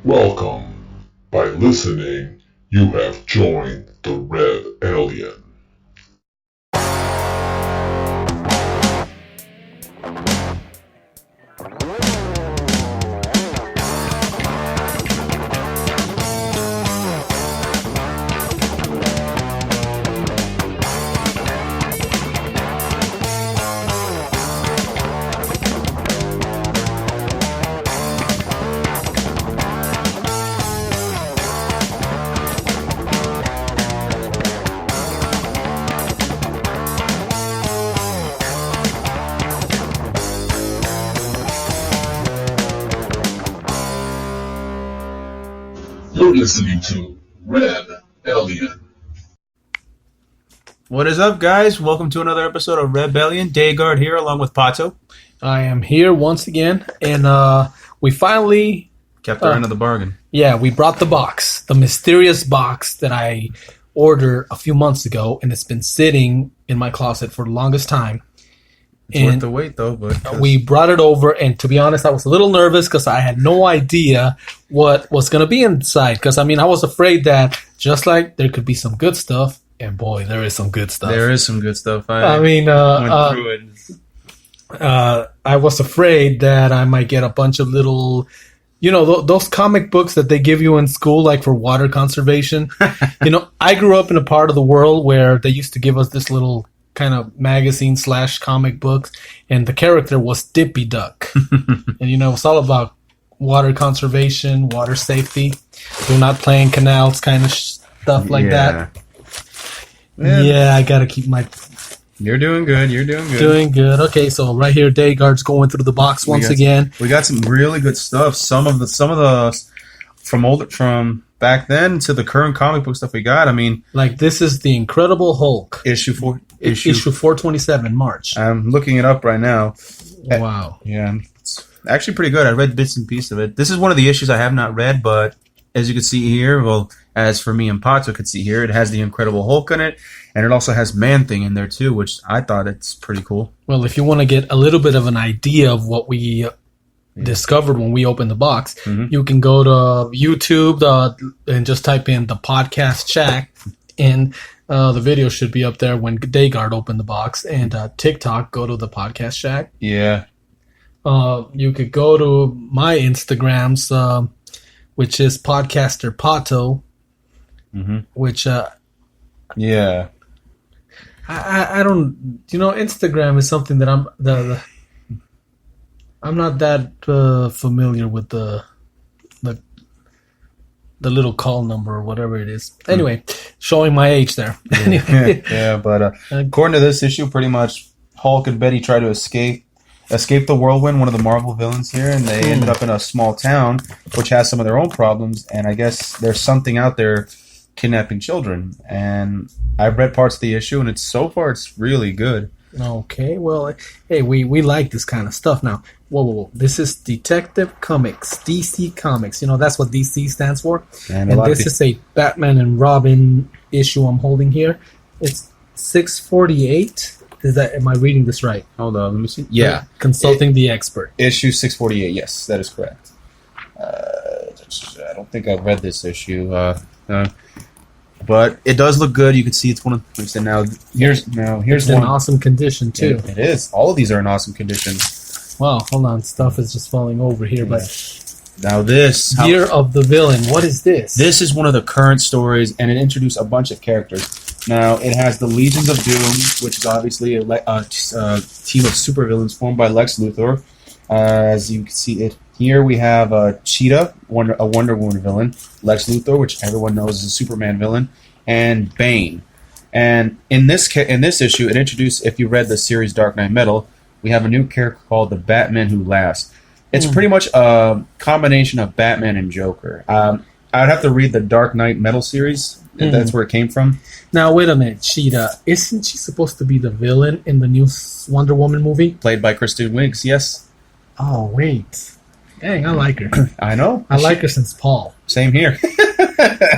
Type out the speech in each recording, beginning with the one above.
Welcome. By listening, you have joined the Red Alien. You're listening to Red Alien. What is up, guys? Welcome to another episode of Rebellion. Daygard here, along with Pato. I am here once again, and we finally Kept our end of the bargain. Yeah, we brought the box, the mysterious box that I ordered a few months ago, and it's been sitting in my closet for the longest time. It's worth the wait, though. But we brought it over, and to be honest, I was a little nervous because I had no idea what was going to be inside. Because, I mean, I was afraid that just like there could be some good stuff, and boy, there is some good stuff. There is some good stuff. I went through it. I was afraid that I might get a bunch of little, those comic books that they give you in school, like for water conservation. I grew up in a part of the world where they used to give us this little kind of magazine / comic books, and the character was Dippy Duck. And, it's all about water conservation, water safety, do not play in canals kind of stuff like that. Yeah, I got to keep my... You're doing good. Doing good. Okay, so right here, Daygard's going through the box once again. We got some really good stuff. Some of the from back then to the current comic book stuff we got. I mean, like this is the Incredible Hulk issue 427 March. I'm looking it up right now. Wow. Yeah, it's actually pretty good. I read bits and pieces of it. This is one of the issues I have not read, but as you can see here, well, as for me and Pato could see here, it has the Incredible Hulk in it, and it also has Man-Thing in there too, which I thought it's pretty cool. Well, if you want to get a little bit of an idea of what we discovered when we opened the box, you can go to YouTube and just type in the podcast Shack, and the video should be up there when Daygard opened the box. And TikTok, go to the podcast Shack. Yeah. You could go to my Instagrams, which is Podcaster Pato, which yeah. I don't, Instagram is something that I'm not that familiar with the little call number or whatever it is. Anyway, showing my age there. Yeah, but according to this issue, pretty much Hulk and Betty try to escape the whirlwind, one of the Marvel villains here, and they ended up in a small town which has some of their own problems, and I guess there's something out there kidnapping children. And I've read parts of the issue, and so far it's really good. Okay, well, hey, we like this kind of stuff. Now, whoa. This is Detective Comics, DC Comics. That's what DC stands for. And this is a Batman and Robin issue I'm holding here. It's 648. Am I reading this right? Hold on, let me see. Yeah. Consulting the expert. Issue 648, yes, that is correct. I don't think I've read this issue. But it does look good. You can see it's one of the... Here's it's one. in awesome condition, too. It is. All of these are in awesome condition. Wow, hold on. Stuff is just falling over here. But now this... Year of the Villain. What is this? This is one of the current stories, and it introduced a bunch of characters. Now, it has the Legions of Doom, which is obviously a team of supervillains formed by Lex Luthor. As you can see it here, we have Cheetah, a Wonder Woman villain, Lex Luthor, which everyone knows is a Superman villain, and Bane. And in this issue, it introduced, if you read the series Dark Knight Metal, we have a new character called the Batman Who Laughs. It's pretty much a combination of Batman and Joker. I'd have to read the Dark Knight Metal series. That's where it came from. Now, wait a minute. Cheetah, isn't she supposed to be the villain in the new Wonder Woman movie? Played by Kristen Wiig, yes. Oh, wait. Dang, I like her. I know. I like her since Paul. Same here.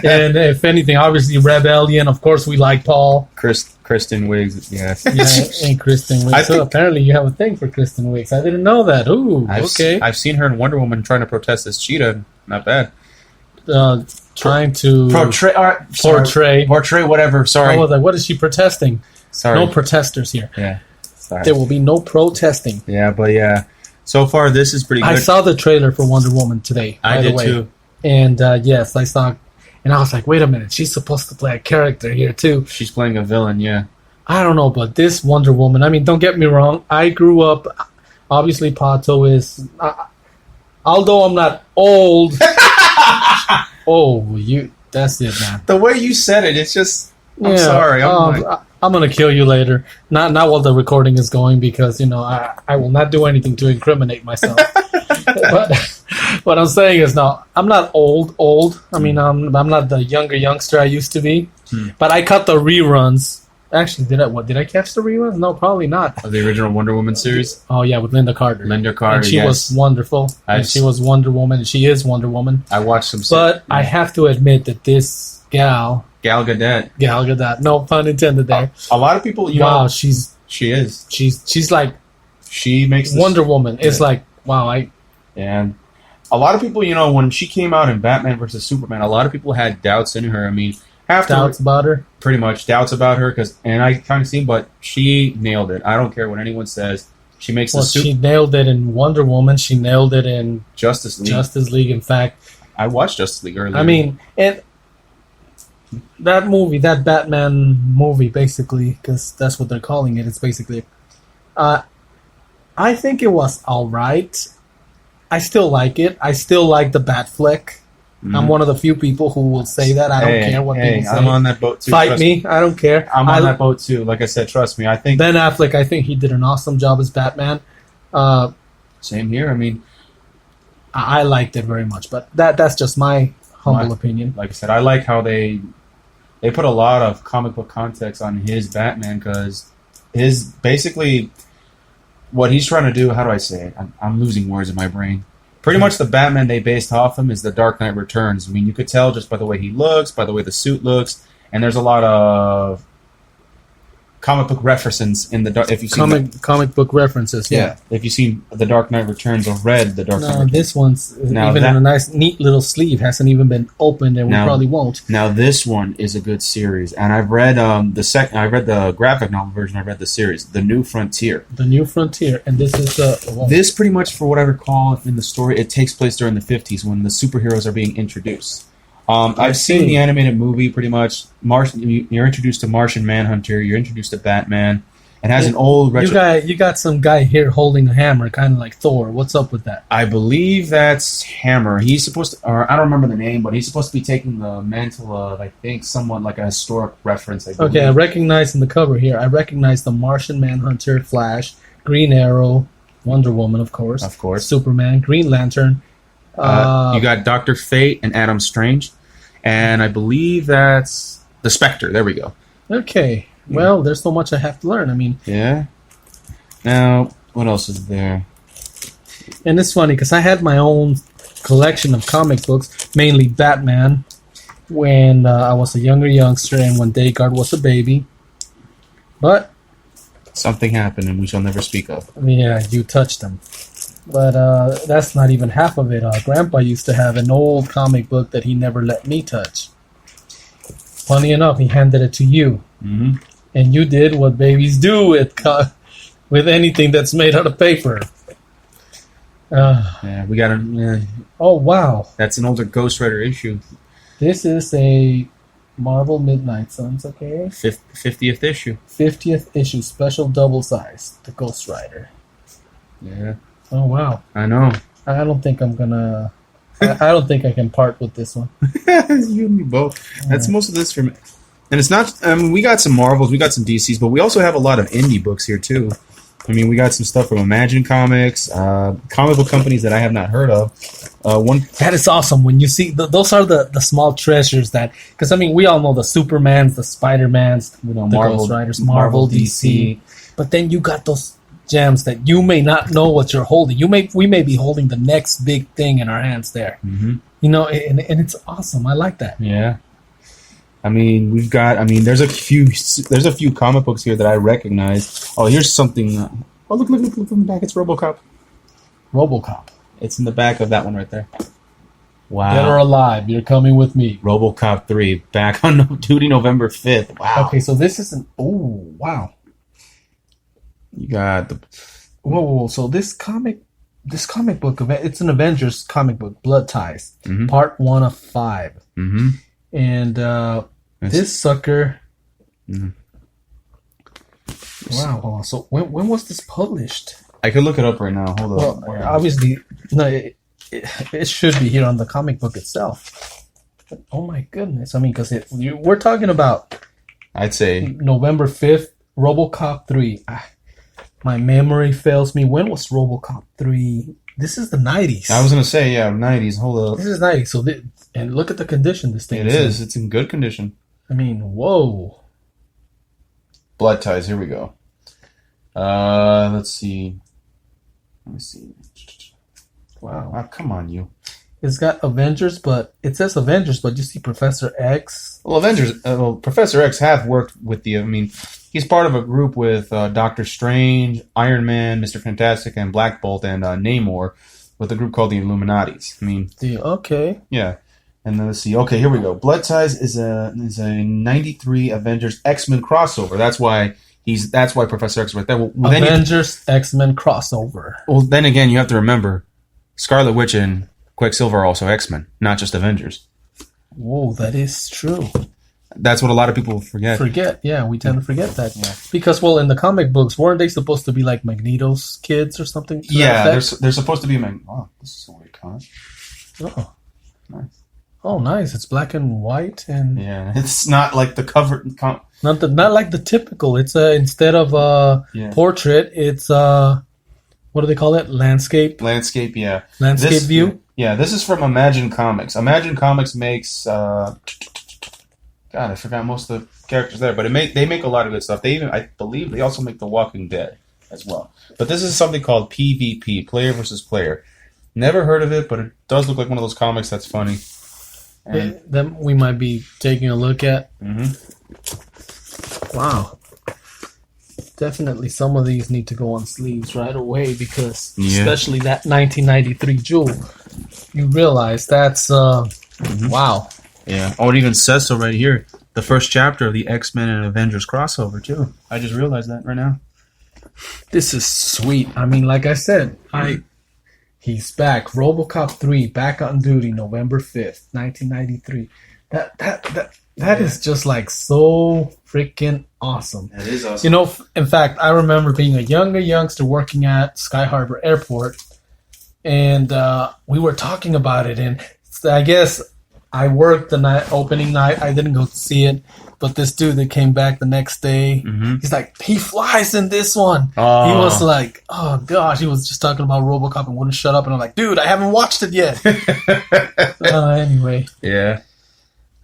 And if anything, obviously Rebellion. Of course, we like Paul. Kristen Wiig, yes. Yeah, and Kristen Wiig. So apparently you have a thing for Kristen Wiig. I didn't know that. Ooh, okay. I've seen her in Wonder Woman trying to protest this cheetah. Not bad. trying to portray whatever. Sorry. I was like, what is she protesting? Sorry. No protesters here. Yeah. Sorry. There will be no protesting. Yeah, but yeah. So far, this is pretty good. I saw the trailer for Wonder Woman today. I did too. And yes, I saw, and I was like, wait a minute, she's supposed to play a character here too. She's playing a villain, yeah. I don't know, but this Wonder Woman, I mean, don't get me wrong. I grew up, obviously Pato is, although I'm not old. That's it, man. The way you said it, it's just, I'm sorry. I'm going to kill you later. Not while the recording is going, because, I will not do anything to incriminate myself. But what I'm saying is, no, I'm not old. I mean, I'm not the youngster I used to be. But I cut the reruns. Actually, did I catch the reruns? No, probably not. Of the original Wonder Woman series? Oh, yeah, with Linda Carter. And she was wonderful. And she was Wonder Woman. She is Wonder Woman. I watched some. But I have to admit that this Gal Gadot, no pun intended there. A lot of people, she is. She's like, she makes Wonder Woman. It's like, wow, and a lot of people, when she came out in Batman versus Superman, a lot of people had doubts in her. I mean, doubts about her? Pretty much doubts about her, and I kind of see, but she nailed it. I don't care what anyone says. She makes she nailed it in Wonder Woman. She nailed it in Justice League. In fact, I watched Justice League earlier. I mean, and that movie, that Batman movie, basically, because that's what they're calling it. It's basically, I think it was all right. I still like it. I still like the Batfleck. I'm one of the few people who will say that. I don't care what people say. I'm on that boat too. Fight me. I don't care. I'm on that boat too. Like I said, trust me. I think Ben Affleck, I think he did an awesome job as Batman. Same here. I mean, I liked it very much, but that's just my humble opinion. Like I said, I like how they put a lot of comic book context on his Batman, because his basically what he's trying to do. How do I say it? I'm losing words in my brain. Pretty much the Batman they based off him is the Dark Knight Returns. I mean, you could tell just by the way he looks, by the way the suit looks, and there's a lot of comic book references in the if you've seen comic book references. Yeah, if you've seen the Dark Knight Returns or read the Dark Knight Returns. This one's in a nice, neat little sleeve. Hasn't even been opened, and we probably won't. Now this one is a good series, and I've read I read the graphic novel version. I read the series, The New Frontier. The New Frontier, and this is this pretty much, for what I recall in the story, it takes place during the 50s when the superheroes are being introduced. I've seen the animated movie. Pretty much, you're introduced to Martian Manhunter. You're introduced to Batman. It has an old retro. You got some guy here holding a hammer, kind of like Thor. What's up with that? I believe that's Hammer. He's supposed to, or I don't remember the name, but he's supposed to be taking the mantle of, I think, somewhat like a historic reference. Okay, I recognize in the cover here. I recognize the Martian Manhunter, Flash, Green Arrow, Wonder Woman, of course, Superman, Green Lantern. You got Dr. Fate and Adam Strange. And I believe that's the Spectre. There we go. Okay. Well, there's so much I have to learn. I mean... Yeah. Now, what else is there? And it's funny, because I had my own collection of comic books, mainly Batman, when I was a youngster and when Descartes was a baby. But... something happened and we shall never speak of. Yeah, you touched them. But that's not even half of it. Grandpa used to have an old comic book that he never let me touch. Funny enough, he handed it to you. Mm-hmm. And you did what babies do with anything that's made out of paper. Yeah, we got a... oh, wow. That's an older Ghost Rider issue. This is a Marvel Midnight Suns, okay? 50th issue. 50th issue, special double size, the Ghost Rider. Yeah. Oh, wow. I know. I don't think I'm gonna... I don't think I can part with this one. You and me both. That's most of this for me. And it's not... we got some Marvels, we got some DCs, but we also have a lot of indie books here, too. I mean, we got some stuff from Imagine Comics, comic book companies that I have not heard of. That is awesome. When you see... those are the small treasures that... Because, I mean, we all know the Supermans, the Spider-Mans, the Ghost Riders, Marvel, DC. But then you got those gems that you may not know what you're holding. We may be holding the next big thing in our hands there. Mm-hmm. You know, and it's awesome. I like that. Yeah. I mean, there's a few comic books here that I recognize. Oh, here's something. Oh, look in the back. It's RoboCop. RoboCop. It's in the back of that one right there. Wow. Dead or alive, you're coming with me. RoboCop 3 back on duty November 5th. Wow. Okay, so this is wow. You got the Whoa. So this comic book event, it's an Avengers comic book, Blood Ties, part 1 of 5. Mm-hmm. And this sucker. Mhm. Wow. So when was this published? I could look it up right now. Hold on. Well, obviously, no, it should be here on the comic book itself. But, oh my goodness! I mean, because we're talking about I'd say November 5th, RoboCop 3. My memory fails me. When was RoboCop 3? This is the 90s. I was gonna say 90s. Hold up. This is 90s. So and look at the condition this thing It is. It's in good condition. I mean, whoa. Blood Ties. Here we go. Let's see. Let me see. Wow. Oh, come on, you. It's got Avengers, but it says Avengers, but you see Professor X. Well, Professor X have worked with I mean, he's part of a group with Doctor Strange, Iron Man, Mr. Fantastic, and Black Bolt, and Namor, with a group called the Illuminatis. I mean, Okay. yeah. And then let's see. Okay, here we go. Blood Ties is a 93 Avengers X-Men crossover. That's why Professor X is right there. Well, Avengers X-Men crossover. Well, then again, you have to remember, Scarlet Witch and Quicksilver are also X-Men, not just Avengers. Whoa, that is true. That's what a lot of people forget. Yeah, we tend to forget that. Yeah. Because, well, in the comic books, weren't they supposed to be like Magneto's kids or something? Yeah, they're supposed to be Oh, this is a weird comic. Oh, Nice. Oh, nice! It's black and white, and Yeah, it's not like the cover. not like the typical. It's instead of portrait, it's what do they call it? Landscape. Landscape, yeah. Landscape view. Yeah, this is from Imagine Comics. Imagine Comics makes. God, I forgot most of the characters there, but they make a lot of good stuff. I believe, they also make The Walking Dead as well. But this is something called PvP, Player versus Player. Never heard of it, but it does look like one of those comics that's funny. And, Then we might be taking a look at. Wow. Definitely some of these need to go on sleeves right away because especially that 1993 Jewel, you realize that's wow. Yeah. Oh, it even says so right here. The first chapter of the X-Men and Avengers crossover too. I just realized that right now. This is sweet. I mean, like I said, he's back. RoboCop 3 back on duty November 5th, 1993. That is just like so freaking awesome. That is awesome. You know, in fact, I remember being a youngster working at Sky Harbor Airport, and we were talking about it. And I guess I worked the opening night. I didn't go to see it, but this dude that came back the next day, he's like, he flies in this one. Oh. He was like, oh gosh, he was just talking about RoboCop and wouldn't shut up. And I'm like, dude, I haven't watched it yet. Anyway. Yeah.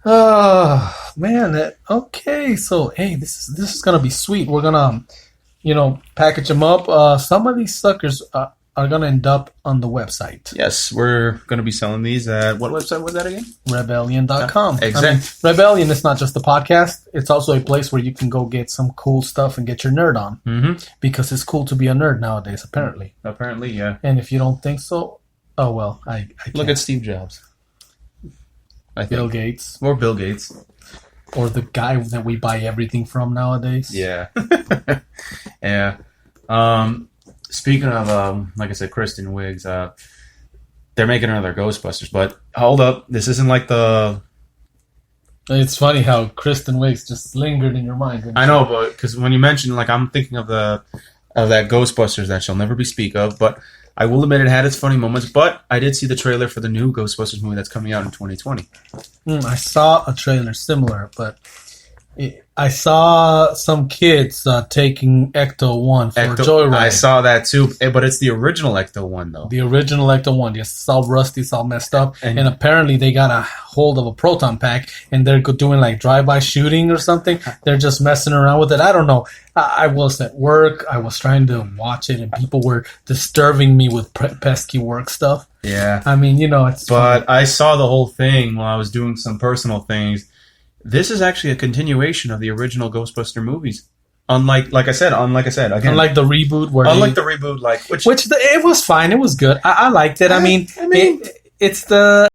Oh man. Okay. So hey, this is gonna be sweet. We're gonna, package them up. Some of these suckers are gonna end up on the website. Yes, we're gonna be selling these at what website was that again? Rebellion.com. Exactly. Rebellion is not just a podcast. It's also a place where you can go get some cool stuff and get your nerd on. Because it's cool to be a nerd nowadays, apparently. Apparently, yeah. And if you don't think so, oh well, I Look at Steve Jobs. Bill Gates. Or Bill Gates. Or the guy that we buy everything from nowadays. Yeah. Yeah. Speaking of, like I said, Kristen Wiig's, they're making another Ghostbusters, but hold up. This isn't like the... It's funny how Kristen Wiig's just lingered in your mind. I know, but because when you mentioned, like, I'm thinking of that Ghostbusters that shall never be speak of, but I will admit it had its funny moments, but I did see the trailer for the new Ghostbusters movie that's coming out in 2020. I saw a trailer similar, but I saw some kids taking Ecto-1 for a joyride. I saw that too, but it's the original Ecto-1 though. The original Ecto-1, yes, it's all rusty, it's all messed up, and apparently they got a hold of a proton pack, and they're doing like drive-by shooting or something. They're just messing around with it. I don't know. I was at work, I was trying to watch it, and people were disturbing me with pesky work stuff. Yeah. I mean, it's... But I saw the whole thing while I was doing some personal things. This is actually a continuation of the original Ghostbuster movies. Unlike I said, again. Unlike the reboot, the reboot, which it was fine. It was good. I liked it. I mean, it's the